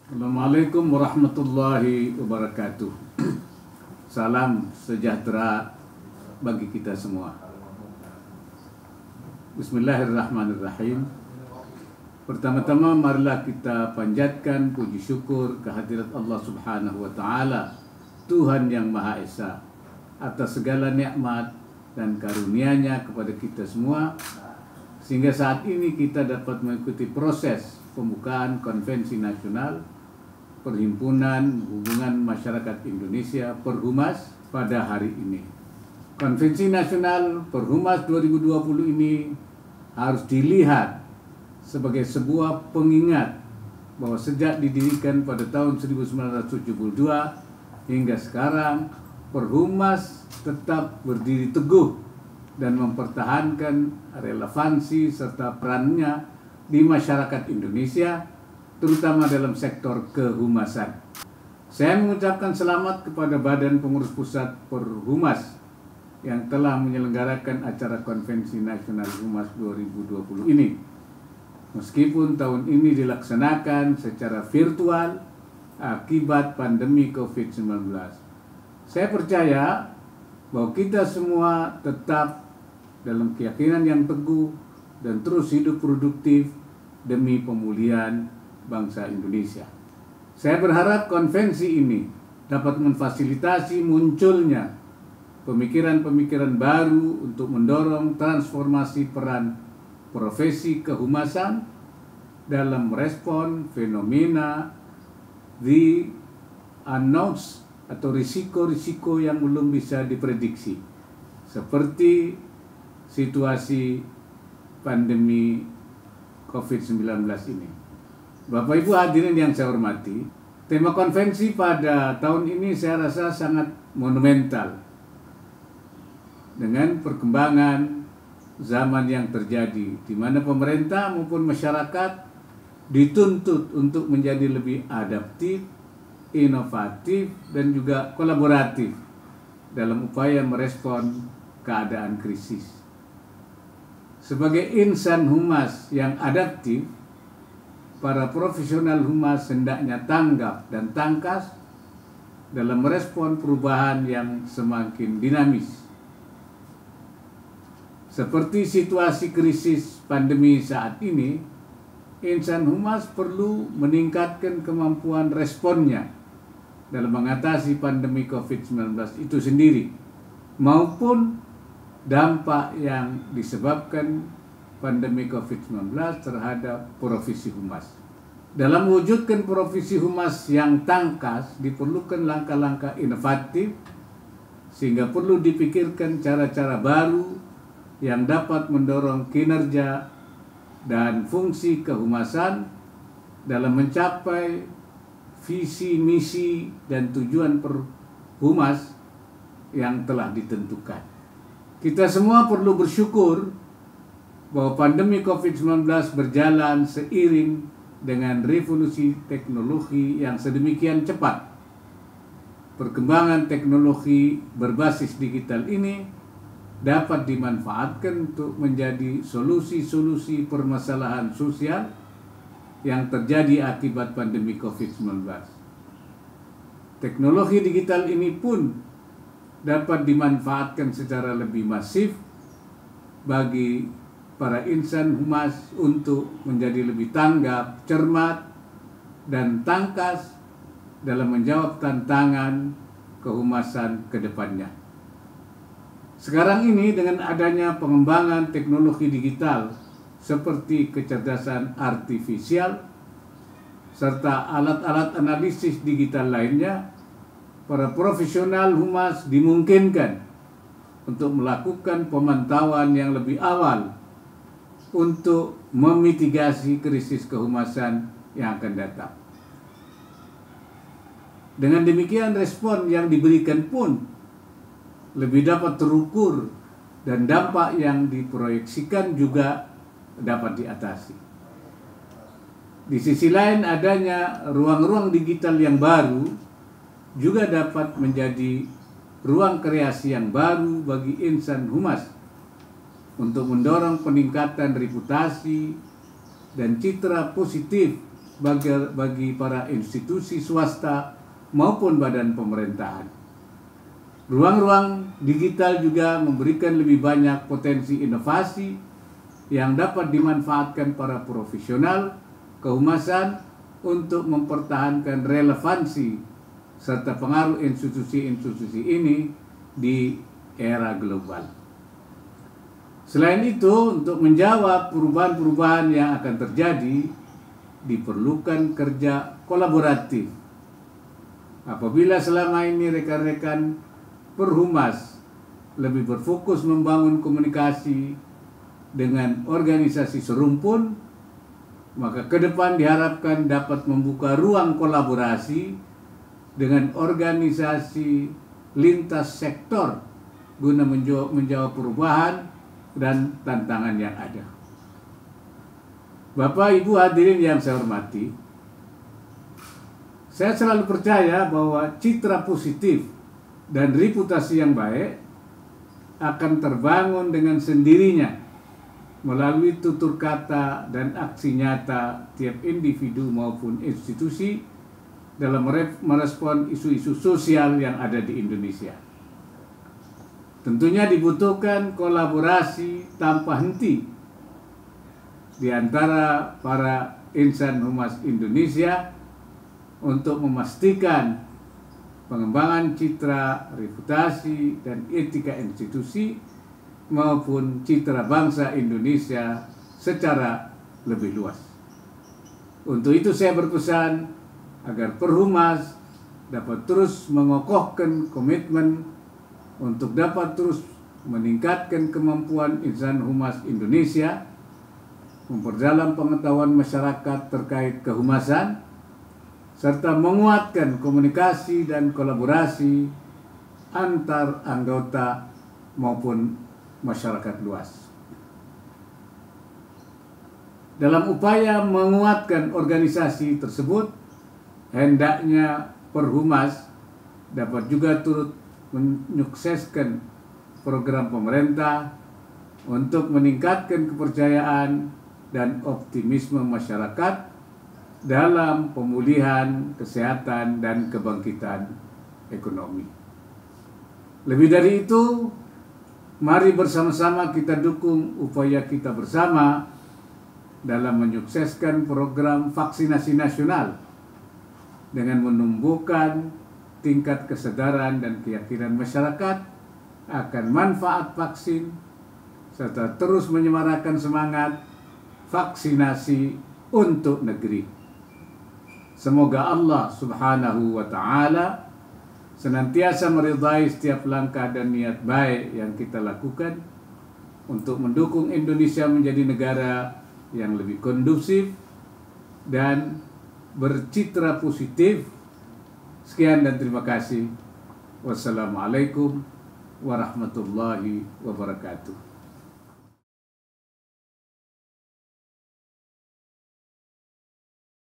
Assalamualaikum warahmatullahi wabarakatuh. Salam sejahtera bagi kita semua. Bismillahirrahmanirrahim. Pertama-tama marilah kita panjatkan puji syukur kehadirat Allah Subhanahu wa taala, Tuhan yang Maha Esa, atas segala nikmat dan karunia-Nya kepada kita semua, sehingga saat ini kita dapat mengikuti proses pembukaan Konvensi Nasional Perhimpunan Hubungan Masyarakat Indonesia Perhumas pada hari ini. Konvensi Nasional Perhumas 2020 ini harus dilihat sebagai sebuah pengingat bahwa sejak didirikan pada tahun 1972 hingga sekarang, Perhumas tetap berdiri teguh dan mempertahankan relevansi serta perannya di masyarakat Indonesia, terutama dalam sektor kehumasan. Saya mengucapkan selamat kepada Badan Pengurus Pusat Perhumas yang telah menyelenggarakan acara Konvensi Nasional Humas 2020 ini. Meskipun tahun ini dilaksanakan secara virtual akibat pandemi COVID-19. Saya percaya bahwa kita semua tetap dalam keyakinan yang teguh dan terus hidup produktif demi pemulihan bangsa Indonesia. Saya berharap konvensi ini dapat memfasilitasi munculnya pemikiran-pemikiran baru untuk mendorong transformasi peran profesi kehumasan dalam merespon fenomena the unknowns atau risiko-risiko yang belum bisa diprediksi, seperti situasi pandemi COVID-19 ini. Bapak Ibu hadirin yang saya hormati, tema konvensi pada tahun ini saya rasa sangat monumental dengan perkembangan zaman yang terjadi, di mana pemerintah maupun masyarakat dituntut untuk menjadi lebih adaptif, inovatif, dan juga kolaboratif dalam upaya merespon keadaan krisis. Sebagai insan humas yang adaptif, para profesional humas hendaknya tanggap dan tangkas dalam merespon perubahan yang semakin dinamis. Seperti situasi krisis pandemi saat ini, insan humas perlu meningkatkan kemampuan responnya dalam mengatasi pandemi COVID-19 itu sendiri, maupun dampak yang disebabkan pandemi COVID-19 terhadap profesi humas. Dalam mewujudkan profesi humas yang tangkas, diperlukan langkah-langkah inovatif, sehingga perlu dipikirkan cara-cara baru yang dapat mendorong kinerja dan fungsi kehumasan dalam mencapai visi, misi, dan tujuan perhumas yang telah ditentukan. Kita semua perlu bersyukur bahwa pandemi COVID-19 berjalan seiring dengan revolusi teknologi yang sedemikian cepat. Perkembangan teknologi berbasis digital ini dapat dimanfaatkan untuk menjadi solusi-solusi permasalahan sosial yang terjadi akibat pandemi COVID-19. Teknologi digital ini pun dapat dimanfaatkan secara lebih masif bagi para insan humas untuk menjadi lebih tanggap, cermat, dan tangkas dalam menjawab tantangan kehumasan ke depannya. Sekarang ini dengan adanya pengembangan teknologi digital seperti kecerdasan artifisial serta alat-alat analisis digital lainnya, para profesional humas dimungkinkan untuk melakukan pemantauan yang lebih awal untuk memitigasi krisis kehumasan yang akan datang. Dengan demikian, respon yang diberikan pun lebih dapat terukur dan dampak yang diproyeksikan juga dapat diatasi. Di sisi lain, adanya ruang-ruang digital yang baru juga dapat menjadi ruang kreasi yang baru bagi insan humas untuk mendorong peningkatan reputasi dan citra positif bagi para institusi swasta maupun badan pemerintahan. Ruang-ruang digital juga memberikan lebih banyak potensi inovasi yang dapat dimanfaatkan para profesional kehumasan untuk mempertahankan relevansi serta pengaruh institusi-institusi ini di era global. Selain itu, untuk menjawab perubahan-perubahan yang akan terjadi, diperlukan kerja kolaboratif. Apabila selama ini rekan-rekan Perhumas lebih berfokus membangun komunikasi dengan organisasi serumpun, maka ke depan diharapkan dapat membuka ruang kolaborasi dengan organisasi lintas sektor guna menjawab perubahan dan tantangan yang ada. Bapak Ibu hadirin yang saya hormati, saya selalu percaya bahwa citra positif dan reputasi yang baik akan terbangun dengan sendirinya melalui tutur kata dan aksi nyata tiap individu maupun institusi dalam merespon isu-isu sosial yang ada di Indonesia. Tentunya dibutuhkan kolaborasi tanpa henti di antara para insan humas Indonesia untuk memastikan pengembangan citra, reputasi, dan etika institusi maupun citra bangsa Indonesia secara lebih luas. Untuk itu saya berpesan agar Perhumas dapat terus mengokohkan komitmen untuk dapat terus meningkatkan kemampuan insan humas Indonesia, memperdalam pengetahuan masyarakat terkait kehumasan, serta menguatkan komunikasi dan kolaborasi antar anggota maupun masyarakat luas. Dalam upaya menguatkan organisasi tersebut, hendaknya Perhumas dapat juga turut menyukseskan program pemerintah untuk meningkatkan kepercayaan dan optimisme masyarakat dalam pemulihan kesehatan dan kebangkitan ekonomi. Lebih dari itu, mari bersama-sama kita dukung upaya kita bersama dalam menyukseskan program vaksinasi nasional dengan menumbuhkan tingkat kesadaran dan keyakinan masyarakat akan manfaat vaksin serta terus menyemarakan semangat vaksinasi untuk negeri. Semoga Allah Subhanahu wa Ta'ala senantiasa meridai setiap langkah dan niat baik yang kita lakukan untuk mendukung Indonesia menjadi negara yang lebih kondusif dan bercitra positif. Sekian dan terima kasih. Wassalamualaikum warahmatullahi wabarakatuh.